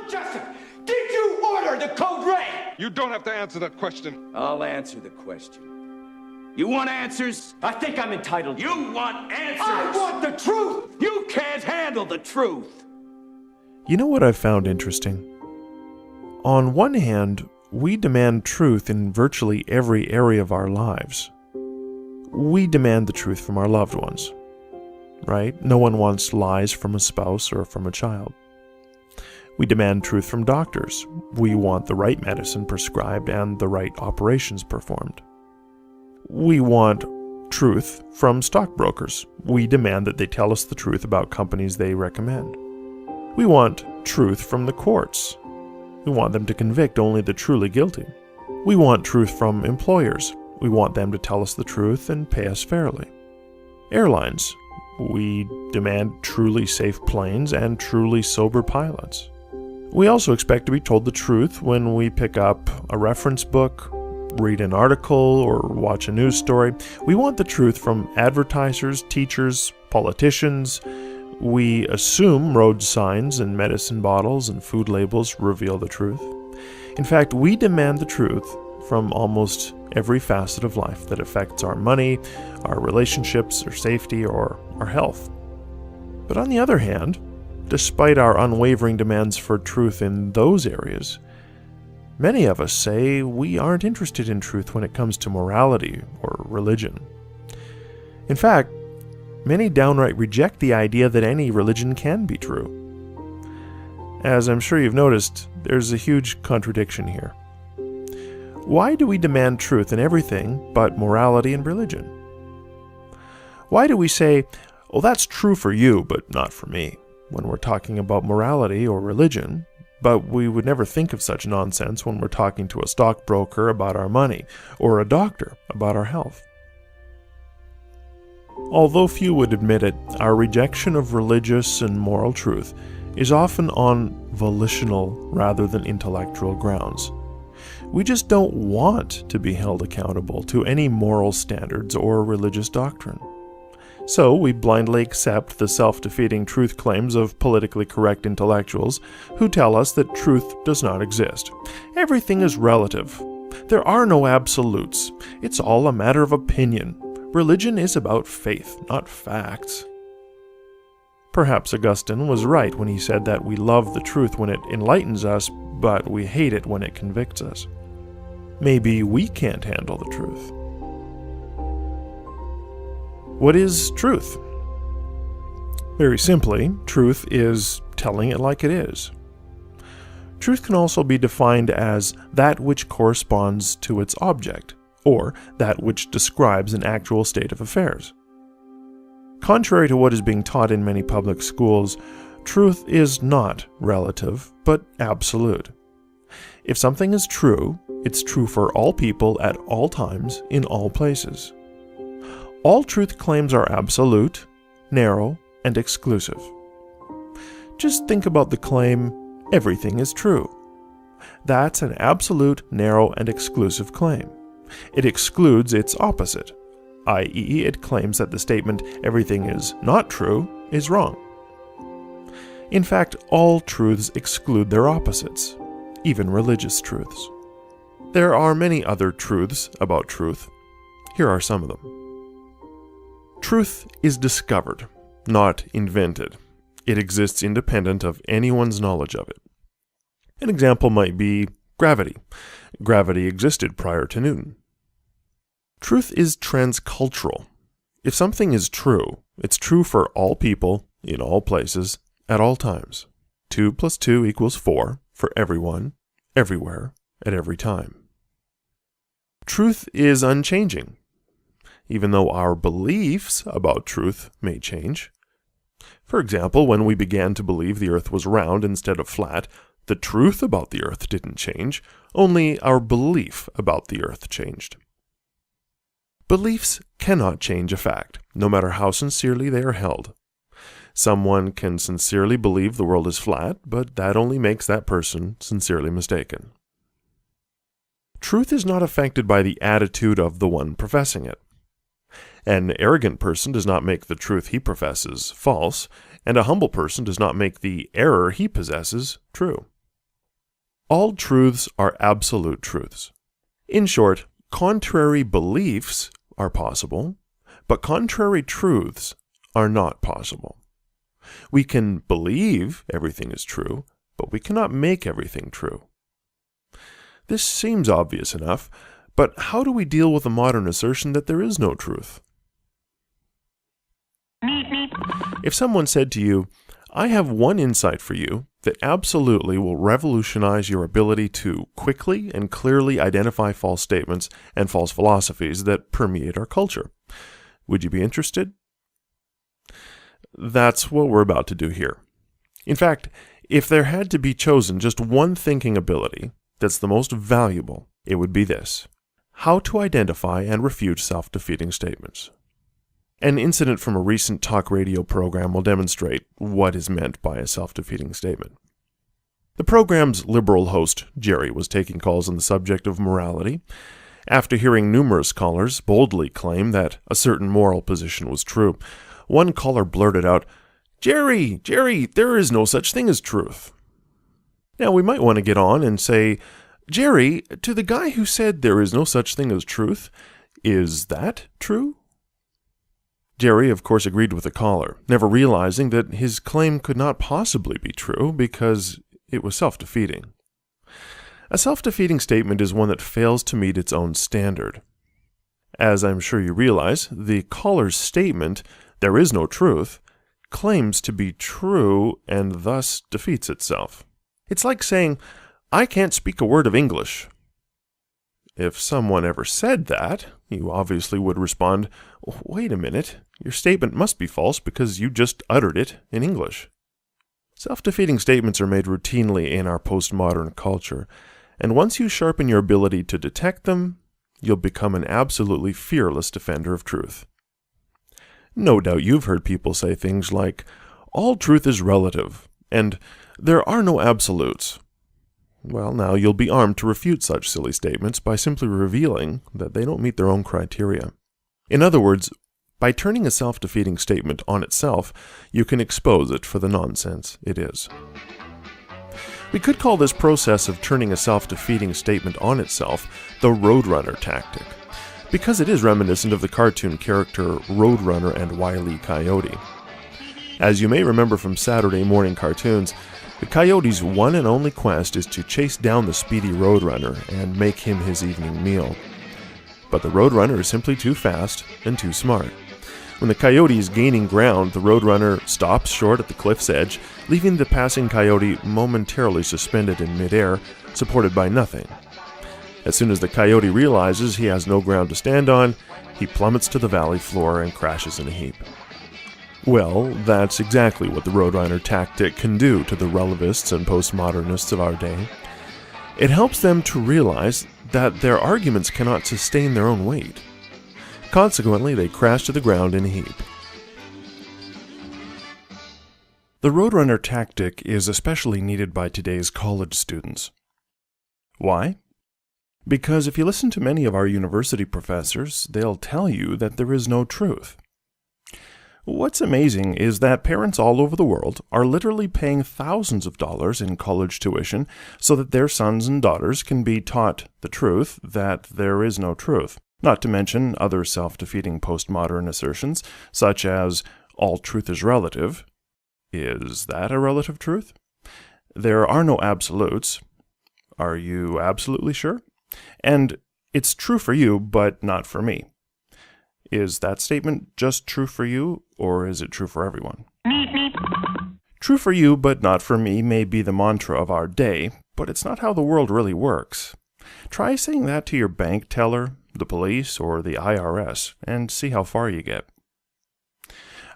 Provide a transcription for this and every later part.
Jessup, did you order the code red? You don't have to answer that question. I'll answer the question. You want answers? I think I'm entitled. You want answers? I want the truth! You can't handle the truth! You know what I've found interesting? On one hand, we demand truth in virtually every area of our lives. We demand the truth from our loved ones, right? No one wants lies from a spouse or from a child. We demand truth from doctors. We want the right medicine prescribed and the right operations performed. We want truth from stockbrokers. We demand that they tell us the truth about companies they recommend. We want truth from the courts. We want them to convict only the truly guilty. We want truth from employers. We want them to tell us the truth and pay us fairly. Airlines. We demand truly safe planes and truly sober pilots. We also expect to be told the truth when we pick up a reference book, read an article, or watch a news story. We want the truth from advertisers, teachers, politicians. We assume road signs and medicine bottles and food labels reveal the truth. In fact, we demand the truth from almost every facet of life that affects our money, our relationships, our safety, or our health. But on the other hand, despite our unwavering demands for truth in those areas, many of us say we aren't interested in truth when it comes to morality or religion. In fact, many downright reject the idea that any religion can be true. As I'm sure you've noticed, there's a huge contradiction here. Why do we demand truth in everything but morality and religion? Why do we say, "Oh, that's true for you, but not for me," when we're talking about morality or religion, but we would never think of such nonsense when we're talking to a stockbroker about our money, or a doctor about our health? Although few would admit it, our rejection of religious and moral truth is often on volitional rather than intellectual grounds. We just don't want to be held accountable to any moral standards or religious doctrine. So we blindly accept the self-defeating truth claims of politically correct intellectuals who tell us that truth does not exist. Everything is relative. There are no absolutes. It's all a matter of opinion. Religion is about faith, not facts. Perhaps Augustine was right when he said that we love the truth when it enlightens us, but we hate it when it convicts us. Maybe we can't handle the truth. What is truth? Very simply, truth is telling it like it is. Truth can also be defined as that which corresponds to its object, or that which describes an actual state of affairs. Contrary to what is being taught in many public schools, truth is not relative, but absolute. If something is true, it's true for all people at all times, in all places. All truth claims are absolute, narrow, and exclusive. Just think about the claim, everything is true. That's an absolute, narrow, and exclusive claim. It excludes its opposite, i.e., it claims that the statement, everything is not true, is wrong. In fact, all truths exclude their opposites, even religious truths. There are many other truths about truth. Here are some of them. Truth is discovered, not invented. It exists independent of anyone's knowledge of it. An example might be gravity. Gravity existed prior to Newton. Truth is transcultural. If something is true, it's true for all people, in all places, at all times. 2 + 2 = 4 for everyone, everywhere, at every time. Truth is unchanging, even though our beliefs about truth may change. For example, when we began to believe the earth was round instead of flat, the truth about the earth didn't change, only our belief about the earth changed. Beliefs cannot change a fact, no matter how sincerely they are held. Someone can sincerely believe the world is flat, but that only makes that person sincerely mistaken. Truth is not affected by the attitude of the one professing it. An arrogant person does not make the truth he professes false, and a humble person does not make the error he possesses true. All truths are absolute truths. In short, contrary beliefs are possible, but contrary truths are not possible. We can believe everything is true, but we cannot make everything true. This seems obvious enough, but how do we deal with the modern assertion that there is no truth? If someone said to you, "I have one insight for you that absolutely will revolutionize your ability to quickly and clearly identify false statements and false philosophies that permeate our culture," would you be interested? That's what we're about to do here. In fact, if there had to be chosen just one thinking ability that's the most valuable, it would be this: how to identify and refute self-defeating statements. An incident from a recent talk radio program will demonstrate what is meant by a self-defeating statement. The program's liberal host, Jerry, was taking calls on the subject of morality. After hearing numerous callers boldly claim that a certain moral position was true, one caller blurted out, Jerry, there is no such thing as truth." Now, we might want to get on and say, "Jerry, to the guy who said there is no such thing as truth, is that true?" Jerry, of course, agreed with the caller, never realizing that his claim could not possibly be true because it was self-defeating. A self-defeating statement is one that fails to meet its own standard. As I'm sure you realize, the caller's statement, "there is no truth," claims to be true and thus defeats itself. It's like saying, "I can't speak a word of English." If someone ever said that, you obviously would respond, "Wait a minute, your statement must be false because you just uttered it in English." Self-defeating statements are made routinely in our postmodern culture, and once you sharpen your ability to detect them, you'll become an absolutely fearless defender of truth. No doubt you've heard people say things like, "All truth is relative," and "there are no absolutes." Well, now you'll be armed to refute such silly statements by simply revealing that they don't meet their own criteria. In other words, by turning a self-defeating statement on itself, you can expose it for the nonsense it is. We could call this process of turning a self-defeating statement on itself the Roadrunner tactic, because it is reminiscent of the cartoon character Roadrunner and Wile E. Coyote. As you may remember from Saturday morning cartoons, the coyote's one and only quest is to chase down the speedy Roadrunner and make him his evening meal. But the Roadrunner is simply too fast and too smart. When the coyote is gaining ground, the Roadrunner stops short at the cliff's edge, leaving the passing coyote momentarily suspended in midair, supported by nothing. As soon as the coyote realizes he has no ground to stand on, he plummets to the valley floor and crashes in a heap. Well, that's exactly what the Roadrunner tactic can do to the relativists and postmodernists of our day. It helps them to realize that their arguments cannot sustain their own weight. Consequently, they crash to the ground in a heap. The Roadrunner tactic is especially needed by today's college students. Why? Because if you listen to many of our university professors, they'll tell you that there is no truth. What's amazing is that parents all over the world are literally paying thousands of dollars in college tuition so that their sons and daughters can be taught the truth that there is no truth, not to mention other self-defeating postmodern assertions, such as, all truth is relative. Is that a relative truth? There are no absolutes. Are you absolutely sure? And it's true for you, but not for me. Is that statement just true for you, or is it true for everyone? True for you, but not for me may be the mantra of our day, but it's not how the world really works. Try saying that to your bank teller, the police, or the IRS, and see how far you get.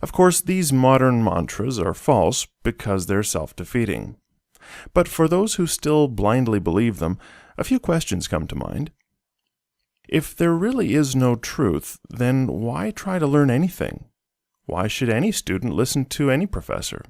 Of course, these modern mantras are false because they're self-defeating. But for those who still blindly believe them, a few questions come to mind. If there really is no truth, then why try to learn anything? Why should any student listen to any professor?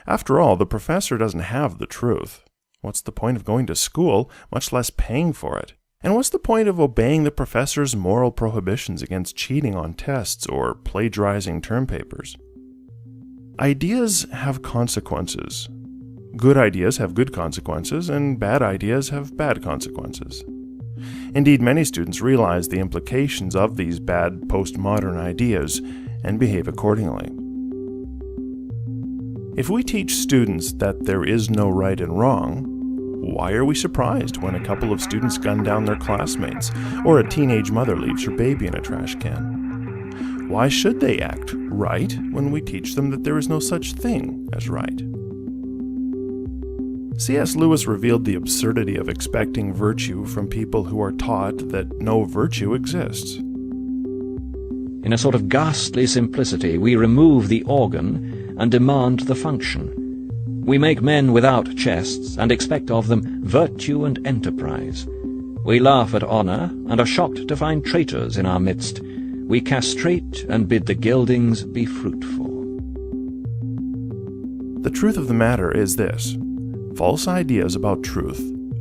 After all, the professor doesn't have the truth. What's the point of going to school, much less paying for it? And what's the point of obeying the professor's moral prohibitions against cheating on tests or plagiarizing term papers? Ideas have consequences. Good ideas have good consequences, and bad ideas have bad consequences. Indeed, many students realize the implications of these bad postmodern ideas and behave accordingly. If we teach students that there is no right and wrong, why are we surprised when a couple of students gun down their classmates, or a teenage mother leaves her baby in a trash can? Why should they act right when we teach them that there is no such thing as right? C.S. Lewis revealed the absurdity of expecting virtue from people who are taught that no virtue exists. In a sort of ghastly simplicity, we remove the organ and demand the function. We make men without chests and expect of them virtue and enterprise. We laugh at honour and are shocked to find traitors in our midst. We castrate and bid the geldings be fruitful. The truth of the matter is this: false ideas about truth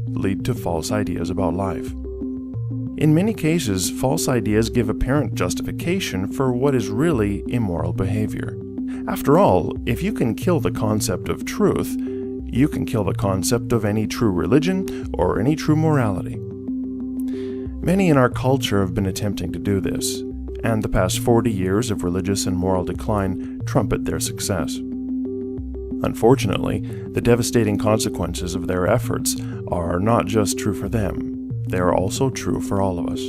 lead to false ideas about life. In many cases, false ideas give apparent justification for what is really immoral behavior. After all, if you can kill the concept of truth, you can kill the concept of any true religion or any true morality. Many in our culture have been attempting to do this, and the past 40 years of religious and moral decline trumpet their success. Unfortunately, the devastating consequences of their efforts are not just true for them, they are also true for all of us.